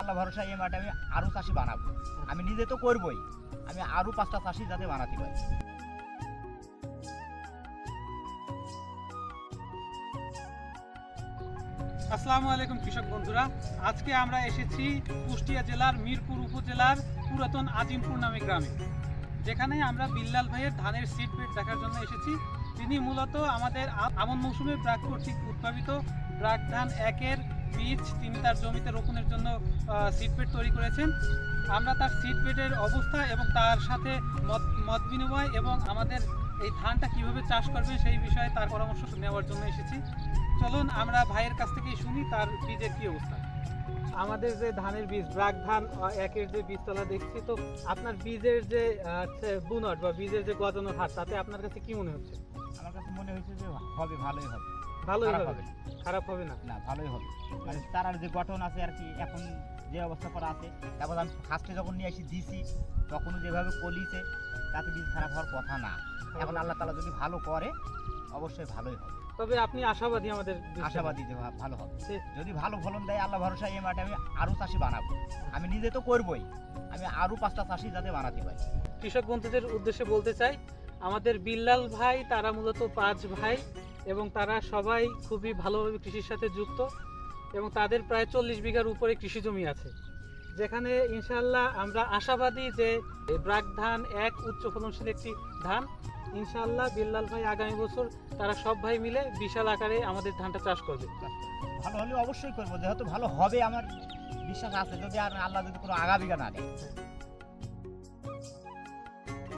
আল্লাহ ভরসা এই মাঠে আমি আরও চাষি বানাবো। আমি নিজে তো করবই, আমি আরও 5টা চাষি যাতে বানাতে পারি। আসসালামু আলাইকুম কৃষক বন্ধুরা, আজকে আমরা এসেছি কুষ্টিয়া জেলার মিরপুর উপজেলার পুরাতন আজিমপুর নামে গ্রামে, যেখানে আমরা বিল্লাল ভাইয়ের ধানের সিড বেড দেখার জন্য এসেছি। তিনি মূলত আমাদের আমন মৌসুমে ব্রাক কর্তৃক উদ্ভাবিত ব্রাক ধান 1-এর বীজ তিনি তার জমিতে রোপণের জন্য সিড বেড তৈরি করেছেন। আমরা তার সিড বেডের অবস্থা এবং তার সাথে মত বিনিময় এবং আমাদের এই ধানটা কিভাবে চাষ করবে সেই বিষয়ে তার পরামর্শ নেওয়ার জন্য এসেছি। চলুন আমরা ভাইয়ের কাছ থেকেই শুনি তার বীজের কি অবস্থা। আমাদের যে ধানের বীজ ব্রাক ধান 1-এর যে বীজতলা দেখছি, তো আপনার বীজের যে বুনট বা বীজের যে গজানোর হার, তাতে আপনার কাছে কি মনে হচ্ছে? আমার কাছে মনে হয়েছে যে হবে, ভালোই হবে। ভালোই খারাপ হবে, হবে না। খারাপ হবে না। না, ভালোই হবে। মানে চারার যে গঠন আছে আর কি, এখন যে অবস্থা করা আছে, তারপর আমি ফার্স্টে যখন নিয়ে এসে দিছি তখনও যেভাবে কলিছে, তাতে বীজ খারাপ হওয়ার কথা না। এখন আল্লাহ তাআলা যদি ভালো করে অবশ্যই ভালোই হবে। তবে আপনি আশাবাদী? আমাদের আশাবাদী যে ভালো হবে। সে- যদি ভালো ফলন দেয় আল্লাহ ভরসা এই মাঠে আমি আরও চাষি বানাবো। আমি নিজে তো করবই, আমি আরও 5টা চাষি যাতে বানাতে পারি। কৃষক বন্ধুদের উদ্দেশ্যে বলতে চাই, আমাদের বিল্লাল ভাই তারা মূলত 5 ভাই এবং তারা সবাই খুবই ভালোভাবে কৃষির সাথে যুক্ত এবং তাদের প্রায় 40 বিঘার উপরে কৃষি জমি আছে, যেখানে ইনশাআল্লাহ আমরা আশাবাদী যে এই ব্রাক ধান 1 উচ্চ ফলনশীল একটি ধান। ইনশাআল্লাহ বিল্লাল ভাই আগামী বছর তারা সব ভাই মিলে বিশাল আকারে আমাদের ধানটা চাষ করবে। ভালো হলে অবশ্যই করবো, যেহেতু ভালো হবে আমার বিশ্বাস আছে, যদি আর আল্লাহ যদি কোনো আগাবিগা না দেয়।